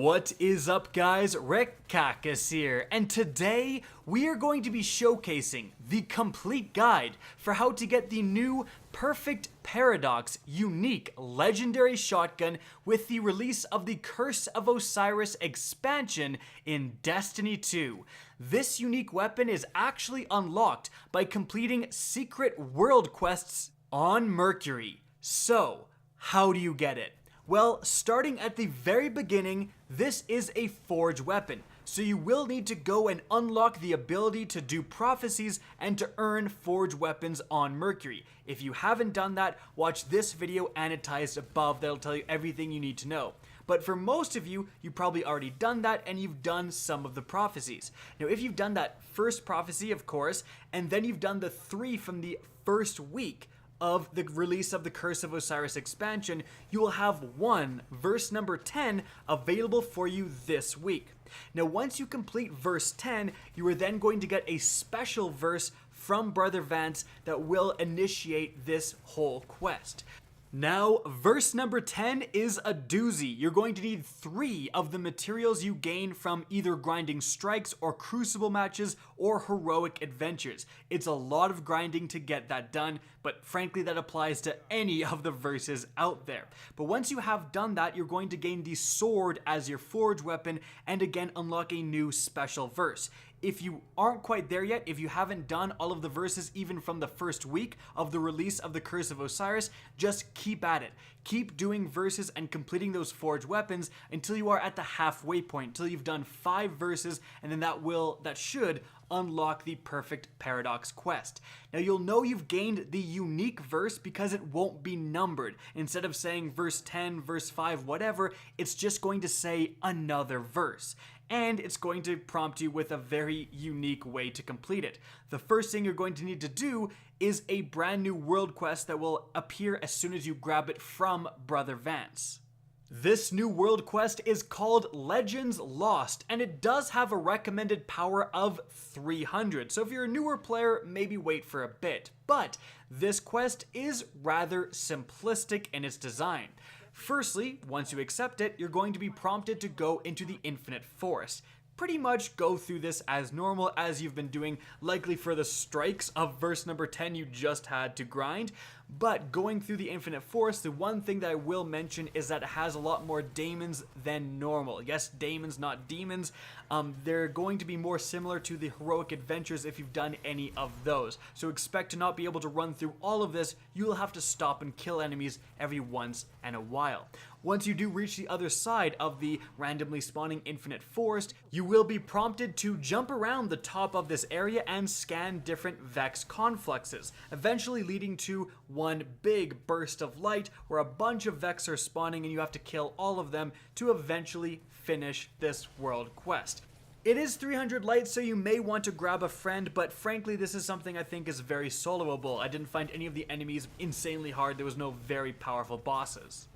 What is up, guys? Rick Kakas here, and today we are going to be showcasing the complete guide for how to get the new perfect Paradox unique legendary shotgun with the release of the Curse of Osiris expansion in Destiny 2. This unique weapon is actually unlocked by completing secret world quests on Mercury. So, how do you get it? Well, starting at the very beginning, this is a forge weapon, so you will need to go and unlock the ability to do prophecies and to earn forge weapons on Mercury. If you haven't done that, watch this video annotated above that'll tell you everything you need to know. But for most of you, you've probably already done that and you've done some of the prophecies. Now, if you've done that first prophecy, of course, and then you've done the 3 from the first week of the release of the Curse of Osiris expansion, you will have verse number 10 available for you this week. Now, once you complete verse 10, you are then going to get a special verse from Brother Vance that will initiate this whole quest. Now, verse number 10 is a doozy. You're going to need 3 of the materials you gain from either grinding strikes or crucible matches or heroic adventures. It's a lot of grinding to get that done, but frankly that applies to any of the verses out there. But once you have done that, you're going to gain the sword as your forge weapon and again unlock a new special verse. If you aren't quite there yet, if you haven't done all of the verses even from the first week of the release of the Curse of Osiris, just keep at it. Keep doing verses and completing those forged weapons until you are at the halfway point, until you've done 5 verses, and then that should unlock the perfect Paradox quest. Now, you'll know you've gained the unique verse because it won't be numbered. Instead of saying verse 10, verse 5, whatever, it's just going to say another verse. And it's going to prompt you with a very unique way to complete it. The first thing you're going to need to do is a brand new world quest that will appear as soon as you grab it from Brother Vance. This new world quest is called Legends Lost, and it does have a recommended power of 300, so if you're a newer player, maybe wait for a bit. But this quest is rather simplistic in its design. Firstly, once you accept it, you're going to be prompted to go into the Infinite Forest. Pretty much go through this as normal as you've been doing, likely for the strikes of verse number 10 you just had to grind. But going through the Infinite Forest, the one thing that I will mention is that it has a lot more daemons than normal. Yes, daemons, not demons. They're going to be more similar to the heroic adventures if you've done any of those. So expect to not be able to run through all of this. You'll have to stop and kill enemies every once in a while. Once you do reach the other side of the randomly spawning Infinite Forest, you will be prompted to jump around the top of this area and scan different Vex confluxes, eventually leading to one big burst of light where a bunch of Vex are spawning and you have to kill all of them to eventually finish this world quest. It is 300 light, so you may want to grab a friend, but frankly this is something I think is very soloable. I didn't find any of the enemies insanely hard. There was no very powerful bosses.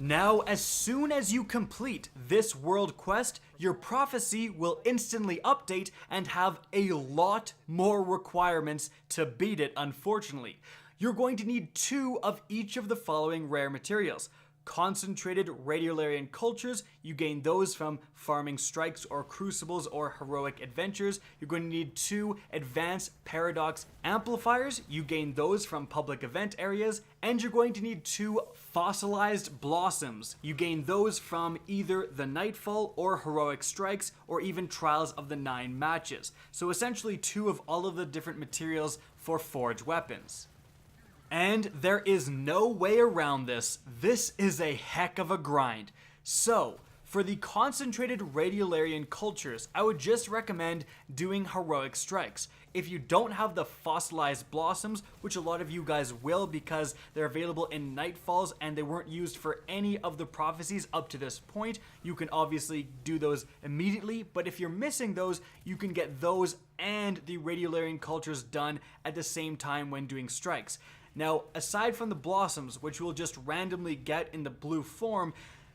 Now, as soon as you complete this world quest, your prophecy will instantly update and have a lot more requirements to beat it, unfortunately. You're going to need 2 of each of the following rare materials. Concentrated Radiolarian Cultures, you gain those from farming strikes or crucibles or heroic adventures. You're going to need 2 advanced Paradox Amplifiers, you gain those from public event areas. And you're going to need 2 Fossilized Blossoms, you gain those from either the Nightfall or heroic strikes or even Trials of the 9 matches. So essentially 2 of all of the different materials for forge weapons. And there is no way around this. This is a heck of a grind. So, for the concentrated Radiolarian Cultures, I would just recommend doing heroic strikes. If you don't have the Fossilized Blossoms, which a lot of you guys will because they're available in Nightfalls and they weren't used for any of the prophecies up to this point, you can obviously do those immediately, but if you're missing those, you can get those and the Radiolarian Cultures done at the same time when doing strikes. Now, aside from the blossoms, which we'll just randomly get in the blue form,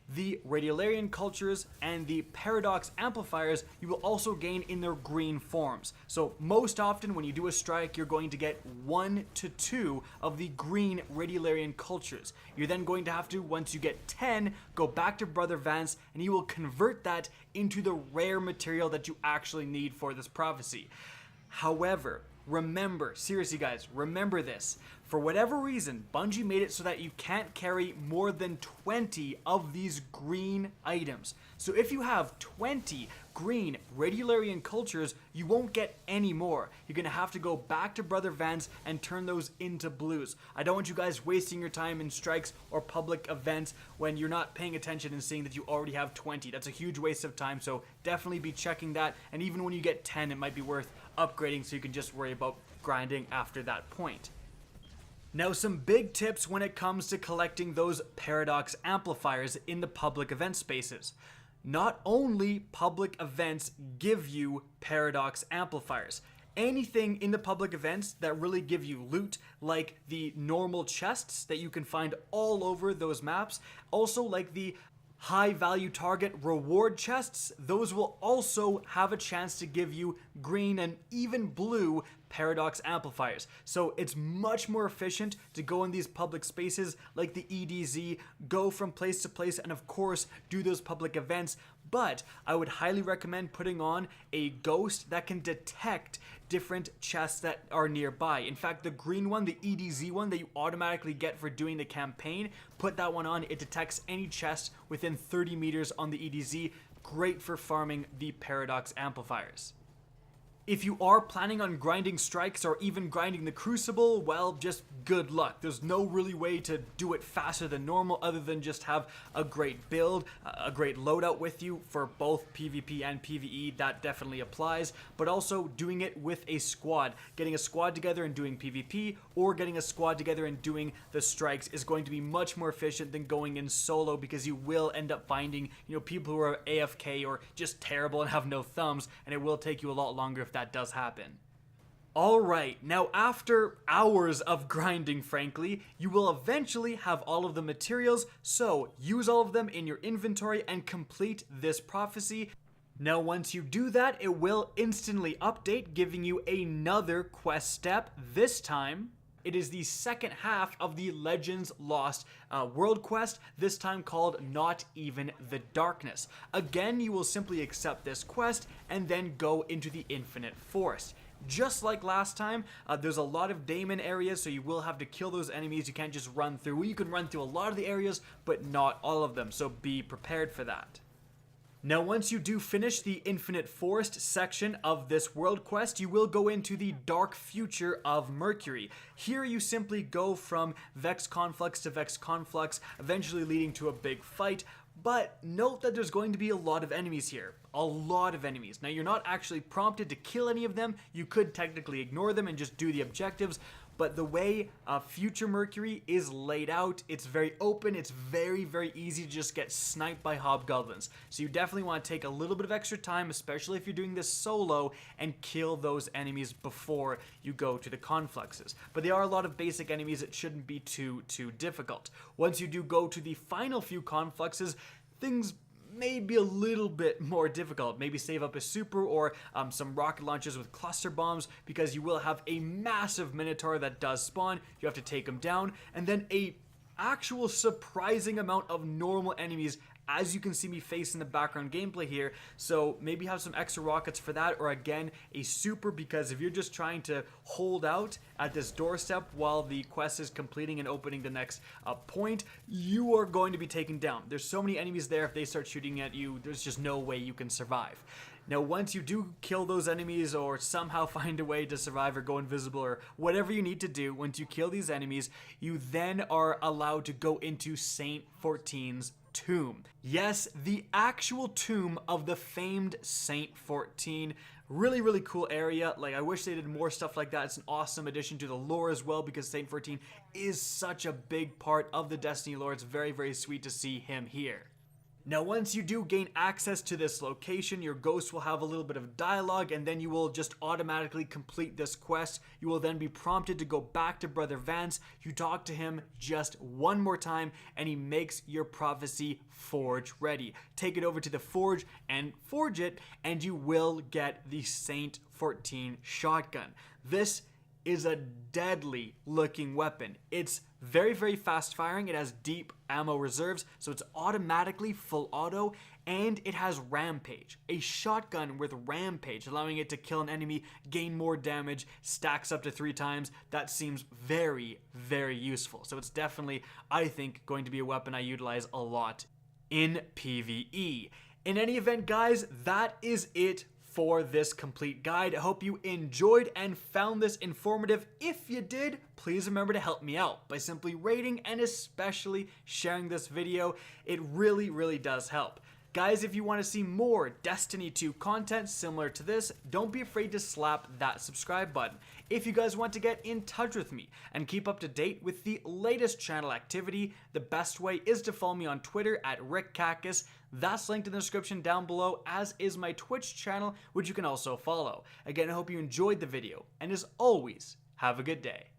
The Radiolarian Cultures and the Paradox Amplifiers you will also gain in their green forms. So most often when you do a strike, you're going to get 1 to 2 of the green Radiolarian Cultures. You're then going to have to, once you get 10, go back to Brother Vance and he will convert that into the rare material that you actually need for this prophecy. However, remember, seriously guys, remember this. For whatever reason, Bungie made it so that you can't carry more than 20 of these green items. So if you have 20 green Radiolarian Cultures, you won't get any more. You're going to have to go back to Brother Vance and turn those into blues. I don't want you guys wasting your time in strikes or public events when you're not paying attention and seeing that you already have 20. That's a huge waste of time, so definitely be checking that. And even when you get 10, it might be worth upgrading so you can just worry about grinding after that point. Now, some big tips when it comes to collecting those Paradox Amplifiers in the public event spaces. Not only public events give you Paradox Amplifiers. Anything in the public events that really give you loot, like the normal chests that you can find all over those maps, also like the high value target reward chests, those will also have a chance to give you green and even blue Paradox Amplifiers. So it's much more efficient to go in these public spaces like the EDZ, go from place to place, and of course do those public events. But I would highly recommend putting on a ghost that can detect different chests that are nearby. In fact, the green one, the EDZ one that you automatically get for doing the campaign, put that one on. It detects any chest within 30 meters on the EDZ. Great for farming the Paradox Amplifiers. If you are planning on grinding strikes or even grinding the Crucible, well, just good luck. There's no really way to do it faster than normal other than just have a great build, a great loadout with you for both PvP and PvE. That definitely applies, but also doing it with a squad. Getting a squad together and doing PvP or getting a squad together and doing the strikes is going to be much more efficient than going in solo, because you will end up finding, people who are AFK or just terrible and have no thumbs, and it will take you a lot longer if that does happen. Alright, now after hours of grinding, frankly, you will eventually have all of the materials, so use all of them in your inventory and complete this prophecy. Now once you do that, it will instantly update, giving you another quest step. This time, it is the second half of the Legends Lost world quest, this time called Not Even the Darkness. Again, you will simply accept this quest and then go into the Infinite Forest. Just like last time, there's a lot of daemon areas, so you will have to kill those enemies. You can't just run through. Well, you can run through a lot of the areas, but not all of them, so be prepared for that. Now once you do finish the Infinite Forest section of this world quest, you will go into the dark future of Mercury. Here you simply go from Vex Conflux to Vex Conflux, eventually leading to a big fight. But note that there's going to be a lot of enemies here. A lot of enemies. Now you're not actually prompted to kill any of them. You could technically ignore them and just do the objectives. But the way future Mercury is laid out, it's very open. It's very, very easy to just get sniped by hobgoblins. So you definitely want to take a little bit of extra time, especially if you're doing this solo, and kill those enemies before you go to the confluxes. But there are a lot of basic enemies. It shouldn't be too difficult. Once you do go to the final few confluxes, things may be a little bit more difficult. Maybe save up a super or some rocket launchers with cluster bombs, because you will have a massive minotaur that does spawn. You have to take them down, and then a actual surprising amount of normal enemies, as you can see me face in the background gameplay here. So maybe have some extra rockets for that, or again a super, because if you're just trying to hold out at this doorstep while the quest is completing and opening the next point, you are going to be taken down. There's so many enemies there, if they start shooting at you, there's just no way you can survive. Now once you do kill those enemies, or somehow find a way to survive or go invisible or whatever you need to do, once you kill these enemies, you then are allowed to go into Saint-14's tomb. Yes, the actual tomb of the famed Saint-14. Really, really cool area. Like, I wish they did more stuff like that. It's an awesome addition to the lore as well, because Saint-14 is such a big part of the Destiny lore. It's very, very sweet to see him here. Now, once you do gain access to this location, your ghost will have a little bit of dialogue, and then you will just automatically complete this quest. You will then be prompted to go back to Brother Vance. You talk to him just one more time, and he makes your prophecy forge ready. Take it over to the forge and forge it, and you will get the Saint-14 shotgun. This is a deadly looking weapon. It's very, very fast firing. It has deep ammo reserves, so it's automatically full auto, and it has rampage. A shotgun with rampage, allowing it to kill an enemy, gain more damage, stacks up to 3 times. That seems very, very useful. So it's definitely, I think, going to be a weapon I utilize a lot in PvE. In any event, guys, that is it for this complete guide. I hope you enjoyed and found this informative. If you did, please remember to help me out by simply rating and especially sharing this video. It really, really does help. Guys, if you want to see more Destiny 2 content similar to this, don't be afraid to slap that subscribe button. If you guys want to get in touch with me and keep up to date with the latest channel activity, the best way is to follow me on Twitter at RickCactus. That's linked in the description down below, as is my Twitch channel, which you can also follow. Again, I hope you enjoyed the video, and as always, have a good day.